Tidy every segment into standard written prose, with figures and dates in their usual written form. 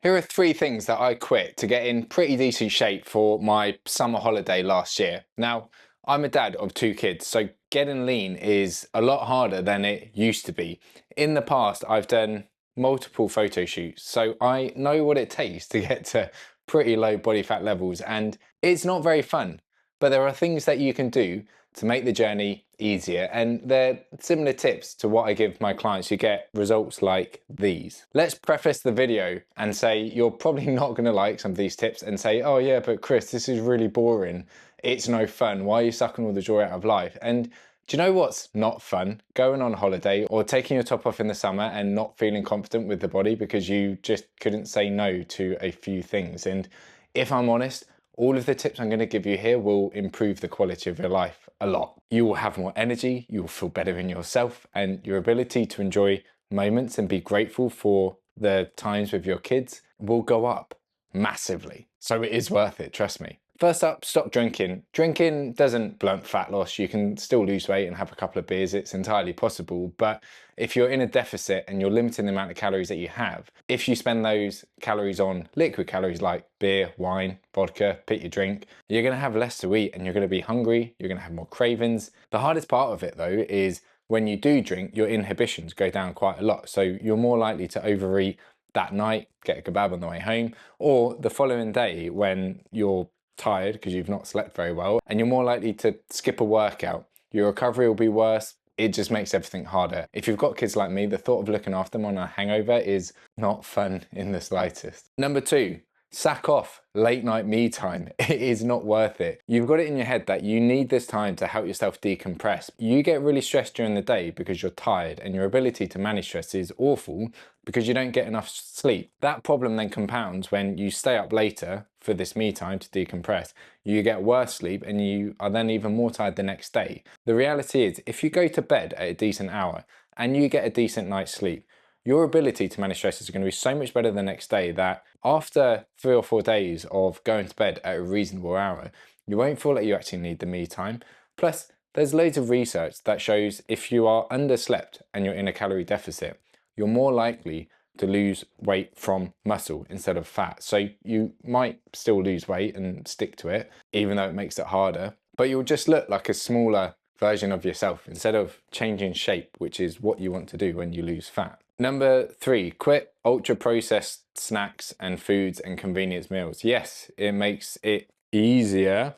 Here are 3 things that I quit to get in pretty decent shape for my summer holiday last year. Now, I'm a dad of 2 kids, so getting lean is a lot harder than it used to be. In the past, I've done multiple photo shoots, so I know what it takes to get to pretty low body fat levels, and it's not very fun. But there are things that you can do to make the journey easier, and they're similar tips to what I give my clients who get results like these. Let's preface the video and say you're probably not going to like some of these tips and say, oh yeah, but Chris, this is really boring, it's no fun, why are you sucking all the joy out of life? And do you know what's not fun? Going on holiday or taking your top off in the summer and not feeling confident with the body because you just couldn't say no to a few things. And if I'm honest, all of the tips I'm going to give you here will improve the quality of your life a lot. You will have more energy, you will feel better in yourself, and your ability to enjoy moments and be grateful for the times with your kids will go up massively. So it is worth it, trust me. First up, stop drinking. Drinking doesn't blunt fat loss. You can still lose weight and have a couple of beers. It's entirely possible. But if you're in a deficit and you're limiting the amount of calories that you have, if you spend those calories on liquid calories like beer, wine, vodka, pick your drink, you're going to have less to eat and you're going to be hungry. You're going to have more cravings. The hardest part of it though is when you do drink, your inhibitions go down quite a lot. So you're more likely to overeat that night, get a kebab on the way home, or the following day when you're tired because you've not slept very well, and you're more likely to skip a workout. Your recovery will be worse. It just makes everything harder. If you've got kids like me, the thought of looking after them on a hangover is not fun in the slightest. Number 2, sack off late night me time. It is not worth it. You've got it in your head that you need this time to help yourself decompress. You get really stressed during the day because you're tired, and your ability to manage stress is awful because you don't get enough sleep. That problem then compounds when you stay up later for this me time to decompress. You get worse sleep and you are then even more tired the next day. The reality is, if you go to bed at a decent hour and you get a decent night's sleep, your ability to manage stress is going to be so much better the next day that after 3 or 4 days of going to bed at a reasonable hour, you won't feel like you actually need the me time. Plus, there's loads of research that shows if you are underslept and you're in a calorie deficit, you're more likely to lose weight from muscle instead of fat. So you might still lose weight and stick to it, even though it makes it harder, but you'll just look like a smaller version of yourself instead of changing shape, which is what you want to do when you lose fat. Number 3, quit ultra processed snacks and foods and convenience meals. Yes, it makes it easier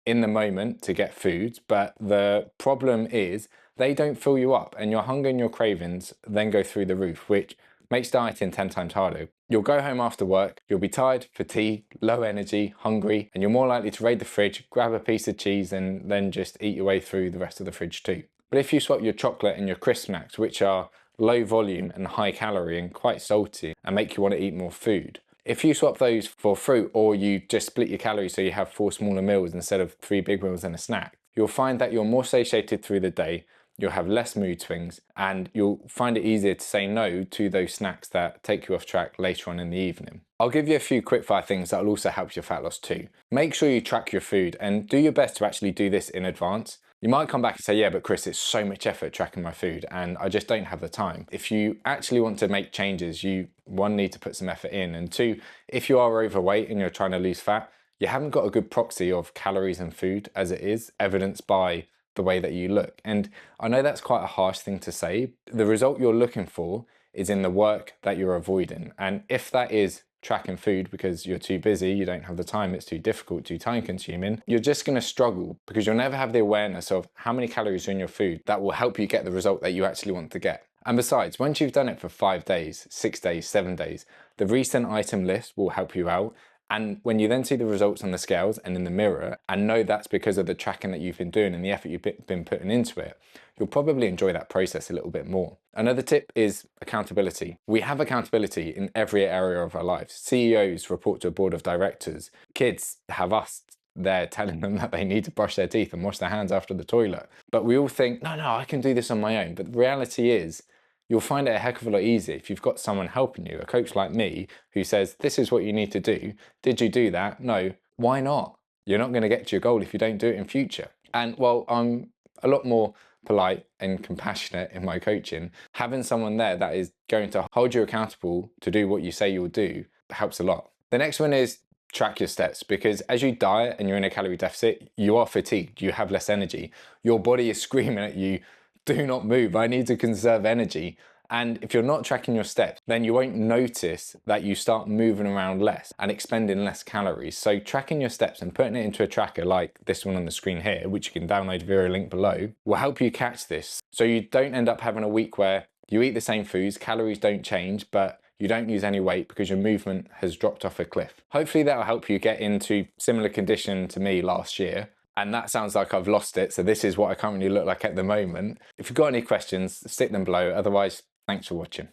in the moment to get foods, but the problem is they don't fill you up, and your hunger and your cravings then go through the roof, which makes dieting 10 times harder. You'll go home after work, you'll be tired, fatigued, low energy, hungry, and you're more likely to raid the fridge, grab a piece of cheese, and then just eat your way through the rest of the fridge too. But if you swap your chocolate and your crisp snacks, which are low volume and high calorie and quite salty and make you want to eat more food, if you swap those for fruit, or you just split your calories so you have 4 smaller meals instead of 3 big meals and a snack, you'll find that you're more satiated through the day, you'll have less mood swings, and you'll find it easier to say no to those snacks that take you off track later on in the evening. I'll give you a few quickfire things that will also help your fat loss too. Make sure you track your food and do your best to actually do this in advance. You might come back and say, yeah, but Chris, it's so much effort tracking my food and I just don't have the time. If you actually want to make changes, you, 1, need to put some effort in, and 2, if you are overweight and you're trying to lose fat, you haven't got a good proxy of calories and food as it is, evidenced by the way that you look. And I know that's quite a harsh thing to say. The result you're looking for is in the work that you're avoiding. And if that is tracking food because you're too busy, you don't have the time, it's too difficult, too time consuming, you're just going to struggle because you'll never have the awareness of how many calories are in your food that will help you get the result that you actually want to get. And besides, once you've done it for 5 days, 6 days, 7 days, the recent item list will help you out. And when you then see the results on the scales and in the mirror and know that's because of the tracking that you've been doing and the effort you've been putting into it, you'll probably enjoy that process a little bit more. Another tip is accountability. We have accountability in every area of our lives. CEOs report to a board of directors. Kids have us there telling them that they need to brush their teeth and wash their hands after the toilet. But we all think, no, I can do this on my own. But the reality is, you'll find it a heck of a lot easier if you've got someone helping you, a coach like me who says, this is what you need to do. Did you do that? No. Why not? You're not going to get to your goal if you don't do it in future. And while I'm a lot more polite and compassionate in my coaching, having someone there that is going to hold you accountable to do what you say you'll do helps a lot. The next one is track your steps, because as you diet and you're in a calorie deficit, you are fatigued, you have less energy. Your body is screaming at you, do not move, I need to conserve energy. And if you're not tracking your steps, then you won't notice that you start moving around less and expending less calories. So tracking your steps and putting it into a tracker like this one on the screen here, which you can download via a link below, will help you catch this. So you don't end up having a week where you eat the same foods, calories don't change, but you don't lose any weight because your movement has dropped off a cliff. Hopefully that'll help you get into similar condition to me last year. And that sounds like I've lost it. So this is what I currently look like at the moment. If you've got any questions, stick them below. Otherwise, thanks for watching.